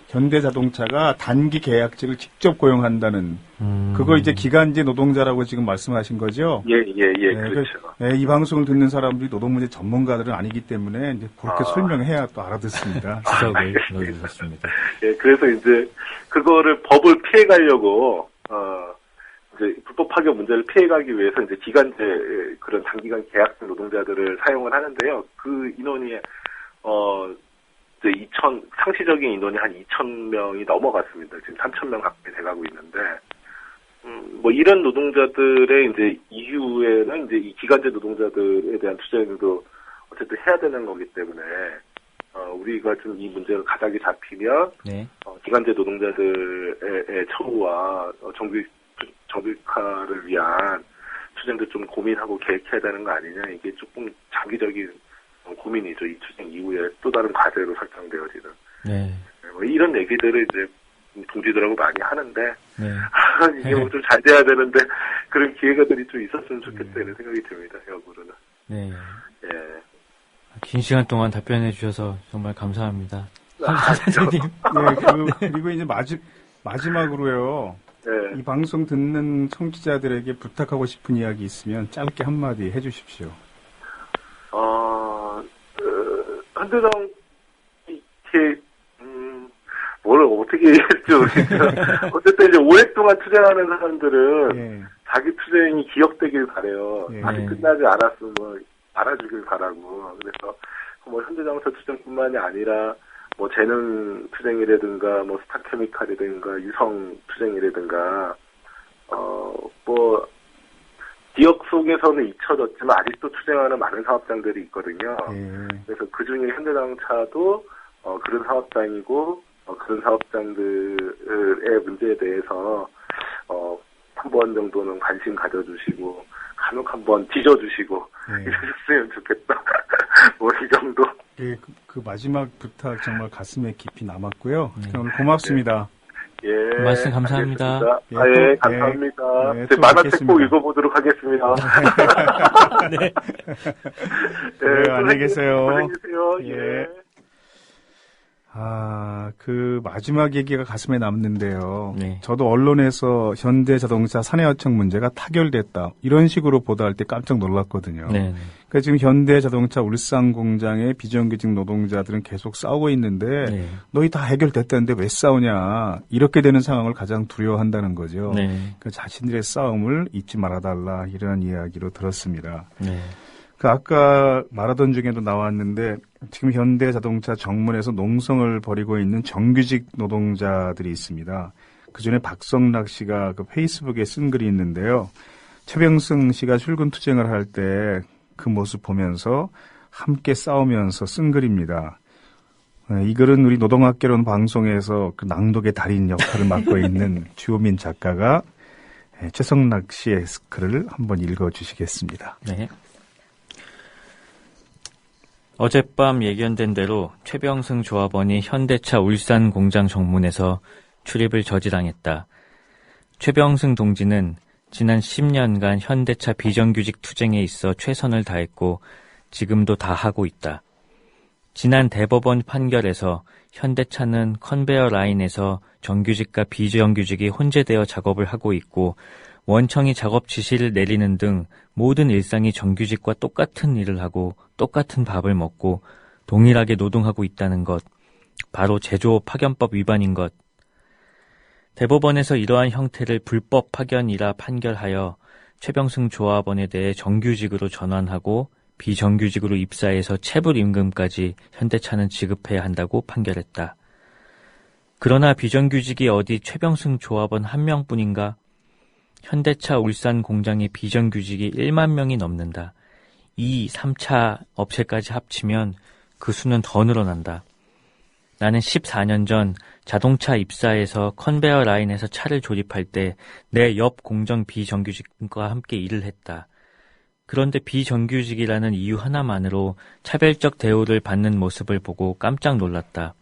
현대자동차가 단기 계약직을 직접 고용한다는 그걸 이제 기간제 노동자라고 지금 말씀하신 거죠? 예, 네, 그렇죠. 이 방송을 듣는 사람들이 노동문제 전문가들은 아니기 때문에 이제 그렇게 설명해야 또 알아듣습니다. 지적을 넣어주셨습니다. 예, 그래서 이제 그거를 법을 피해가려고 이제 불법 파견 문제를 피해가기 위해서 이제 기간제 그런 단기간 계약직 노동자들을 사용을 하는데요. 그 인원이 이제 상시적인 인원이 한 2,000명이 넘어갔습니다. 지금 3,000명 가까이 돼가고 있는데, 뭐 이런 노동자들의 이제 이후에는 이제 이 기간제 노동자들에 대한 투쟁도 어쨌든 해야 되는 거기 때문에, 우리가 좀 이 문제가 가닥이 잡히면, 네. 기간제 노동자들의 처우와 정규직화를 위한 투쟁도 좀 고민하고 계획해야 되는 거 아니냐. 이게 조금 장기적인 고민이죠. 이 투쟁 이후에 또 다른 과제로 설정되어지는. 네. 뭐 이런 얘기들을 이제 동지들하고 많이 하는데, 네. 이게 뭐 좀 잘 돼야 되는데, 그런 기회가들이 좀 있었으면 좋겠다, 이런 생각이 듭니다, 역으로는. 네. 예. 긴 시간 동안 답변해 주셔서 정말 감사합니다. 선생님. 네, 그리고 이제 마지막으로요. 네. 이 방송 듣는 청취자들에게 부탁하고 싶은 이야기 있으면 짧게 한마디 해주십시오. 한대장, 이렇게, 뭘 어떻게 얘기할지 모르겠어요. 어쨌든 이제 오랫동안 투쟁하는 사람들은 예. 자기 투쟁이 기억되길 바래요. 예. 아직 끝나지 않았으면 알아주길 바라고. 그래서 뭐 현대자동차 투쟁뿐만이 아니라 뭐 재능 투쟁이라든가 뭐 스타케미칼이라든가 유성 투쟁이라든가 뭐 기억 속에서는 잊혀졌지만 아직도 투쟁하는 많은 사업장들이 있거든요. 그래서 그 중에 현대자동차도 그런 사업장이고 그런 사업장들의 문제에 대해서 한 번 정도는 관심 가져주시고 간혹 한번 뒤져주시고 이러셨으면 좋겠다. 뭐 이 정도. 예, 그 마지막 부탁 정말 가슴에 깊이 남았고요. 오늘 고맙습니다. 예, 말씀 감사합니다. 예, 감사합니다. 예, 제 만화책 꼭 읽어보도록 하겠습니다. 네. 네, 안녕히 계세요. 안녕히 계세요. 예. 그 마지막 얘기가 가슴에 남는데요. 네. 저도 언론에서 현대자동차 사내하청 문제가 타결됐다. 이런 식으로 보도할 때 깜짝 놀랐거든요. 네. 그러니까 지금 현대자동차 울산 공장의 비정규직 노동자들은 계속 싸우고 있는데 네. 너희 다 해결됐다는데 왜 싸우냐. 이렇게 되는 상황을 가장 두려워한다는 거죠. 네. 그러니까 자신들의 싸움을 잊지 말아달라. 이런 이야기로 들었습니다. 네. 그 아까 말하던 중에도 나왔는데 지금 현대자동차 정문에서 농성을 벌이고 있는 정규직 노동자들이 있습니다. 그전에 박성락 씨가 그 페이스북에 쓴 글이 있는데요. 최병승 씨가 출근 투쟁을 할 때 그 모습 보면서 함께 싸우면서 쓴 글입니다. 이 글은 우리 노동학개론 방송에서 그 낭독의 달인 역할을 맡고 있는 주호민 작가가 최성락 씨의 글을 한번 읽어주시겠습니다. 네. 어젯밤 예견된 대로 최병승 조합원이 현대차 울산 공장 정문에서 출입을 저지당했다. 최병승 동지는 지난 10년간 현대차 비정규직 투쟁에 있어 최선을 다했고 지금도 다하고 있다. 지난 대법원 판결에서 현대차는 컨베어 라인에서 정규직과 비정규직이 혼재되어 작업을 하고 있고 원청이 작업 지시를 내리는 등 모든 일상이 정규직과 똑같은 일을 하고 똑같은 밥을 먹고 동일하게 노동하고 있다는 것, 바로 제조업 파견법 위반인 것. 대법원에서 이러한 형태를 불법 파견이라 판결하여 최병승 조합원에 대해 정규직으로 전환하고 비정규직으로 입사해서 체불임금까지 현대차는 지급해야 한다고 판결했다. 그러나 비정규직이 어디 최병승 조합원 한 명뿐인가? 현대차 울산 공장의 비정규직이 1만 명이 넘는다. 2, 3차 업체까지 합치면 그 수는 더 늘어난다. 나는 14년 전 자동차 입사해서 컨베어 라인에서 차를 조립할 때 내 옆 공정 비정규직과 함께 일을 했다. 그런데 비정규직이라는 이유 하나만으로 차별적 대우를 받는 모습을 보고 깜짝 놀랐다.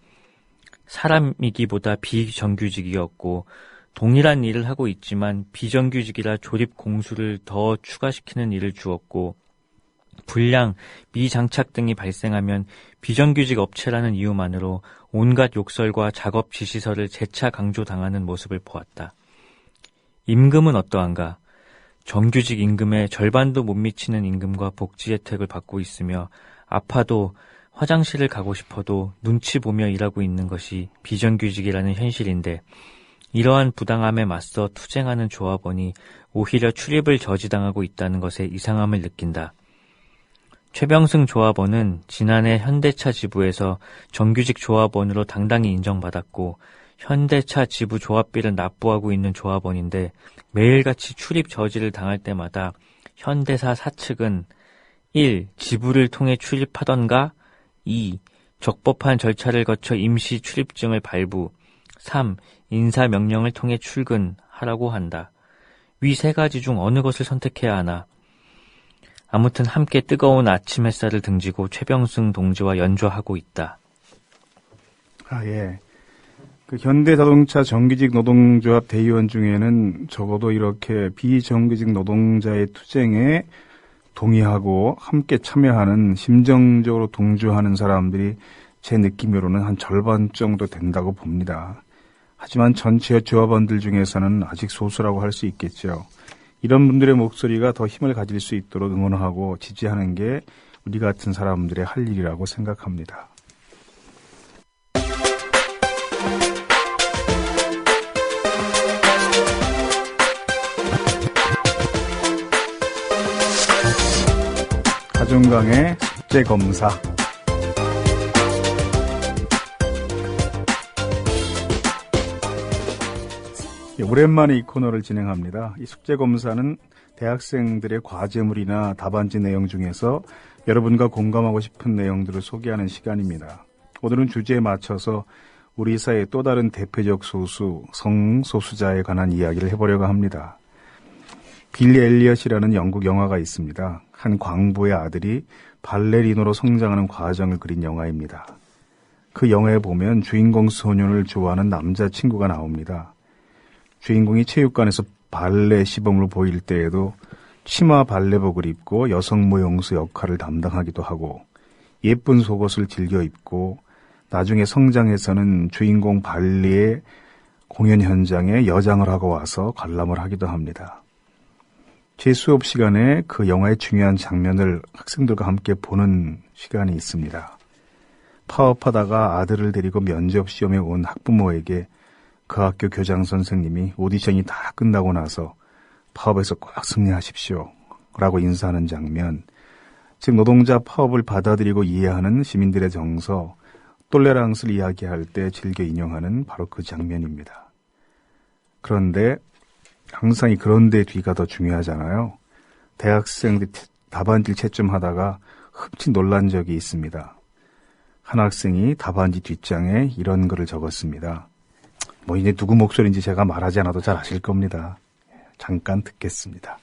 사람이기보다 비정규직이었고 동일한 일을 하고 있지만 비정규직이라 조립 공수를 더 추가시키는 일을 주었고 불량, 미장착 등이 발생하면 비정규직 업체라는 이유만으로 온갖 욕설과 작업 지시서를 재차 강조당하는 모습을 보았다. 임금은 어떠한가? 정규직 임금의 절반도 못 미치는 임금과 복지 혜택을 받고 있으며 아파도 화장실을 가고 싶어도 눈치 보며 일하고 있는 것이 비정규직이라는 현실인데 이러한 부당함에 맞서 투쟁하는 조합원이 오히려 출입을 저지당하고 있다는 것에 이상함을 느낀다. 최병승 조합원은 지난해 현대차 지부에서 정규직 조합원으로 당당히 인정받았고 현대차 지부 조합비를 납부하고 있는 조합원인데 매일같이 출입 저지를 당할 때마다 현대사 사측은 1. 지부를 통해 출입하던가 2. 적법한 절차를 거쳐 임시 출입증을 발부 3. 인사명령을 통해 출근하라고 한다. 위 세 가지 중 어느 것을 선택해야 하나. 아무튼 함께 뜨거운 아침 햇살을 등지고 최병승 동지와 연주하고 있다. 예. 그 현대자동차 정규직 노동조합 대의원 중에는 적어도 이렇게 비정규직 노동자의 투쟁에 동의하고 함께 참여하는 심정적으로 동조하는 사람들이 제 느낌으로는 한 절반 정도 된다고 봅니다. 하지만 전체 조합원들 중에서는 아직 소수라고 할 수 있겠죠. 이런 분들의 목소리가 더 힘을 가질 수 있도록 응원하고 지지하는 게 우리 같은 사람들의 할 일이라고 생각합니다. 하중강의 숙제검사. 오랜만에 이 코너를 진행합니다. 이 숙제검사는 대학생들의 과제물이나 답안지 내용 중에서 여러분과 공감하고 싶은 내용들을 소개하는 시간입니다. 오늘은 주제에 맞춰서 우리 사회의 또 다른 대표적 소수, 성소수자에 관한 이야기를 해보려고 합니다. 빌리 엘리엇이라는 영국 영화가 있습니다. 한 광부의 아들이 발레리노로 성장하는 과정을 그린 영화입니다. 그 영화에 보면 주인공 소년을 좋아하는 남자친구가 나옵니다. 주인공이 체육관에서 발레 시범을 보일 때에도 치마 발레복을 입고 여성무용수 역할을 담당하기도 하고 예쁜 속옷을 즐겨 입고 나중에 성장해서는 주인공 발리의 공연 현장에 여장을 하고 와서 관람을 하기도 합니다. 제 수업 시간에 그 영화의 중요한 장면을 학생들과 함께 보는 시간이 있습니다. 파업하다가 아들을 데리고 면접 시험에 온 학부모에게 그 학교 교장 선생님이 오디션이 다 끝나고 나서 파업에서 꼭 승리하십시오 라고 인사하는 장면, 즉 노동자 파업을 받아들이고 이해하는 시민들의 정서, 똘레랑스를 이야기할 때 즐겨 인용하는 바로 그 장면입니다. 그런데 항상 이 그런데 뒤가 더 중요하잖아요. 대학생들이 답안지를 채점하다가 흠칫 놀란 적이 있습니다. 한 학생이 답안지 뒷장에 이런 글을 적었습니다. 이제 누구 목소리인지 제가 말하지 않아도 잘 아실 겁니다. 잠깐 듣겠습니다.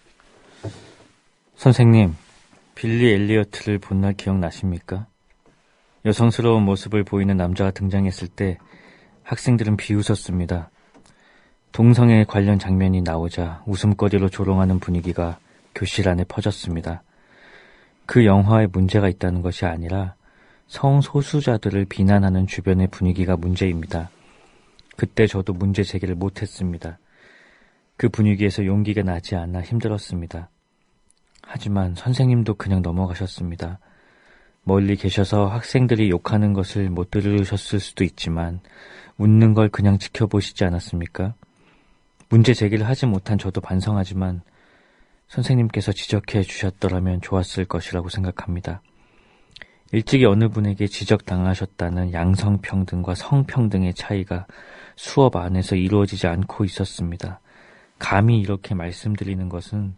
선생님, 빌리 엘리어트를 본 날 기억나십니까? 여성스러운 모습을 보이는 남자가 등장했을 때 학생들은 비웃었습니다. 동성애 관련 장면이 나오자 웃음거리로 조롱하는 분위기가 교실 안에 퍼졌습니다. 그 영화에 문제가 있다는 것이 아니라 성소수자들을 비난하는 주변의 분위기가 문제입니다. 그때 저도 문제 제기를 못했습니다. 그 분위기에서 용기가 나지 않아 힘들었습니다. 하지만 선생님도 그냥 넘어가셨습니다. 멀리 계셔서 학생들이 욕하는 것을 못 들으셨을 수도 있지만 웃는 걸 그냥 지켜보시지 않았습니까? 문제 제기를 하지 못한 저도 반성하지만 선생님께서 지적해 주셨더라면 좋았을 것이라고 생각합니다. 일찍이 어느 분에게 지적당하셨다는 양성평등과 성평등의 차이가 수업 안에서 이루어지지 않고 있었습니다. 감히 이렇게 말씀드리는 것은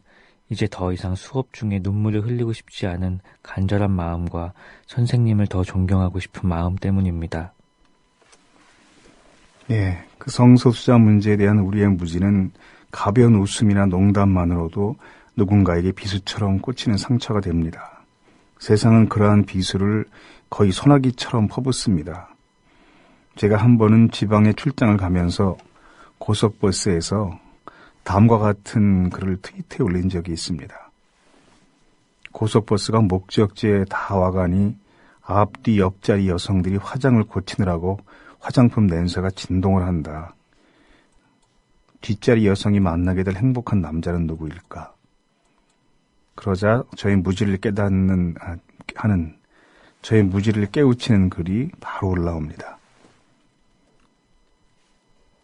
이제 더 이상 수업 중에 눈물을 흘리고 싶지 않은 간절한 마음과 선생님을 더 존경하고 싶은 마음 때문입니다. 예, 그 성소수자 문제에 대한 우리의 무지는 가벼운 웃음이나 농담만으로도 누군가에게 비수처럼 꽂히는 상처가 됩니다. 세상은 그러한 비수를 거의 소나기처럼 퍼붓습니다. 제가 한 번은 지방에 출장을 가면서 고속버스에서 다음과 같은 글을 트위터에 올린 적이 있습니다. 고속버스가 목적지에 다 와가니 앞뒤 옆자리 여성들이 화장을 고치느라고 화장품 냄새가 진동을 한다. 뒷자리 여성이 만나게 될 행복한 남자는 누구일까? 그러자 저의 무지를 저의 무지를 깨우치는 글이 바로 올라옵니다.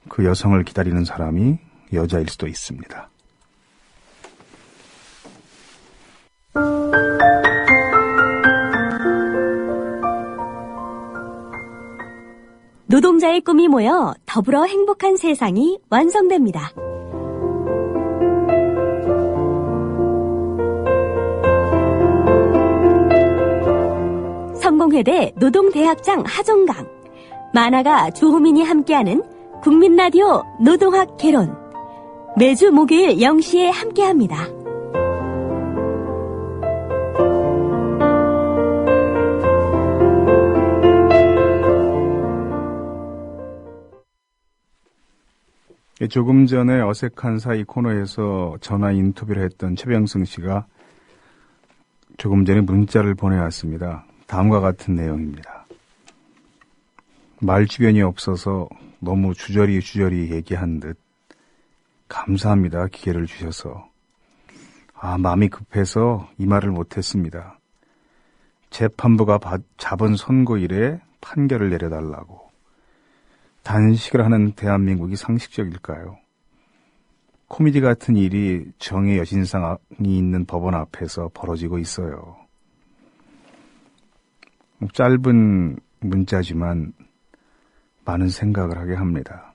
그 여성을 기다리는 사람이 여자일 수도 있습니다. 노동자의 꿈이 모여 더불어 행복한 세상이 완성됩니다. 성공회대 노동대학장 하종강, 만화가 조호민이 함께하는 국민라디오 노동학 개론, 매주 목요일 0시에 함께합니다. 조금 전에 어색한 사이 코너에서 전화 인터뷰를 했던 최병승 씨가 조금 전에 문자를 보내왔습니다. 다음과 같은 내용입니다. 말 주변이 없어서 너무 주저리 얘기한 듯 감사합니다. 기회를 주셔서. 마음이 급해서 이 말을 못했습니다. 재판부가 잡은 선고일에 판결을 내려달라고. 단식을 하는 대한민국이 상식적일까요? 코미디 같은 일이 정의 여신상이 있는 법원 앞에서 벌어지고 있어요. 짧은 문자지만 많은 생각을 하게 합니다.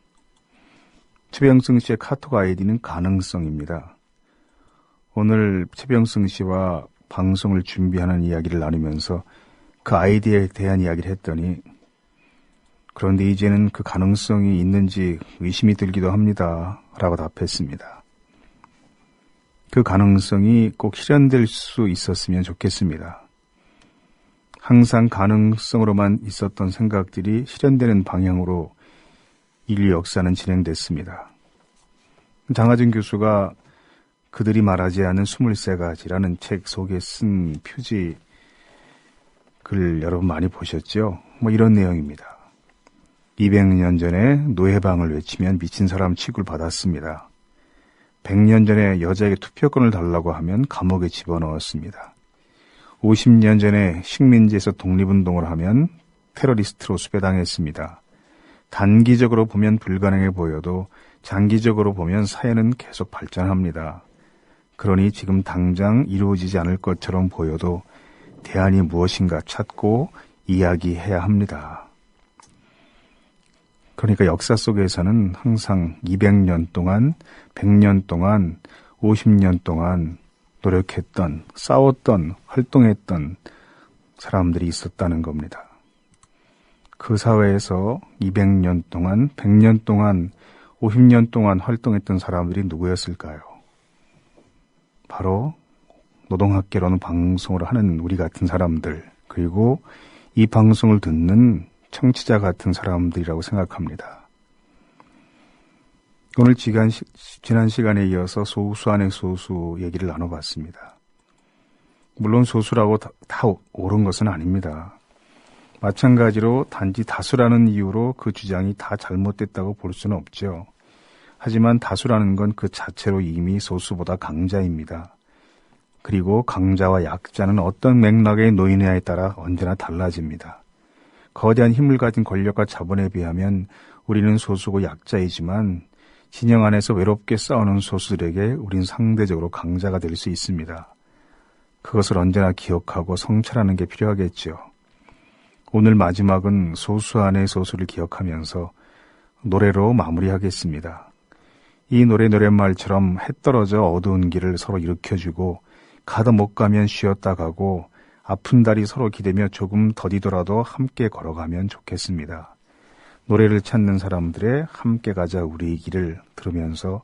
최병승 씨의 카톡 아이디는 가능성입니다. 오늘 최병승 씨와 방송을 준비하는 이야기를 나누면서 그 아이디에 대한 이야기를 했더니 그런데 이제는 그 가능성이 있는지 의심이 들기도 합니다. 라고 답했습니다. 그 가능성이 꼭 실현될 수 있었으면 좋겠습니다. 항상 가능성으로만 있었던 생각들이 실현되는 방향으로 인류 역사는 진행됐습니다. 장하준 교수가 그들이 말하지 않은 23가지라는 책 속에 쓴 표지 글 여러분 많이 보셨죠? 이런 내용입니다. 200년 전에 노예방을 외치면 미친 사람 취급을 받았습니다. 100년 전에 여자에게 투표권을 달라고 하면 감옥에 집어넣었습니다. 50년 전에 식민지에서 독립운동을 하면 테러리스트로 수배당했습니다. 단기적으로 보면 불가능해 보여도 장기적으로 보면 사회는 계속 발전합니다. 그러니 지금 당장 이루어지지 않을 것처럼 보여도 대안이 무엇인가 찾고 이야기해야 합니다. 그러니까 역사 속에서는 항상 200년 동안, 100년 동안, 50년 동안 노력했던, 싸웠던, 활동했던 사람들이 있었다는 겁니다. 그 사회에서 200년 동안, 100년 동안, 50년 동안 활동했던 사람들이 누구였을까요? 바로 노동학개론 방송을 하는 우리 같은 사람들, 그리고 이 방송을 듣는 청취자 같은 사람들이라고 생각합니다. 오늘 지난 시간에 이어서 소수 안의 소수 얘기를 나눠봤습니다. 물론 소수라고 다 옳은 것은 아닙니다. 마찬가지로 단지 다수라는 이유로 그 주장이 다 잘못됐다고 볼 수는 없죠. 하지만 다수라는 건 그 자체로 이미 소수보다 강자입니다. 그리고 강자와 약자는 어떤 맥락에 놓이느냐에 따라 언제나 달라집니다. 거대한 힘을 가진 권력과 자본에 비하면 우리는 소수고 약자이지만 진영 안에서 외롭게 싸우는 소수들에게 우린 상대적으로 강자가 될 수 있습니다. 그것을 언제나 기억하고 성찰하는 게 필요하겠죠. 오늘 마지막은 소수 안의 소수를 기억하면서 노래로 마무리하겠습니다. 이 노랫말처럼 해 떨어져 어두운 길을 서로 일으켜주고 가다 못 가면 쉬었다 가고 아픈 다리 서로 기대며 조금 더디더라도 함께 걸어가면 좋겠습니다. 노래를 찾는 사람들의 함께 가자 우리 길을 들으면서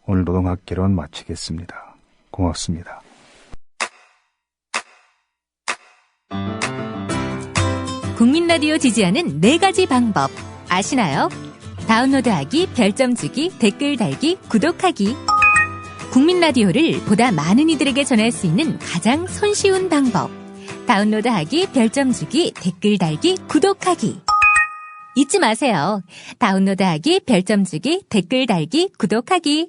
오늘 노동학개론 마치겠습니다. 고맙습니다. 국민라디오 지지하는 4가지 방법 아시나요? 다운로드하기, 별점 주기, 댓글 달기, 구독하기. 국민라디오를 보다 많은 이들에게 전할 수 있는 가장 손쉬운 방법. 다운로드하기, 별점 주기, 댓글 달기, 구독하기. 잊지 마세요. 다운로드하기, 별점 주기, 댓글 달기, 구독하기.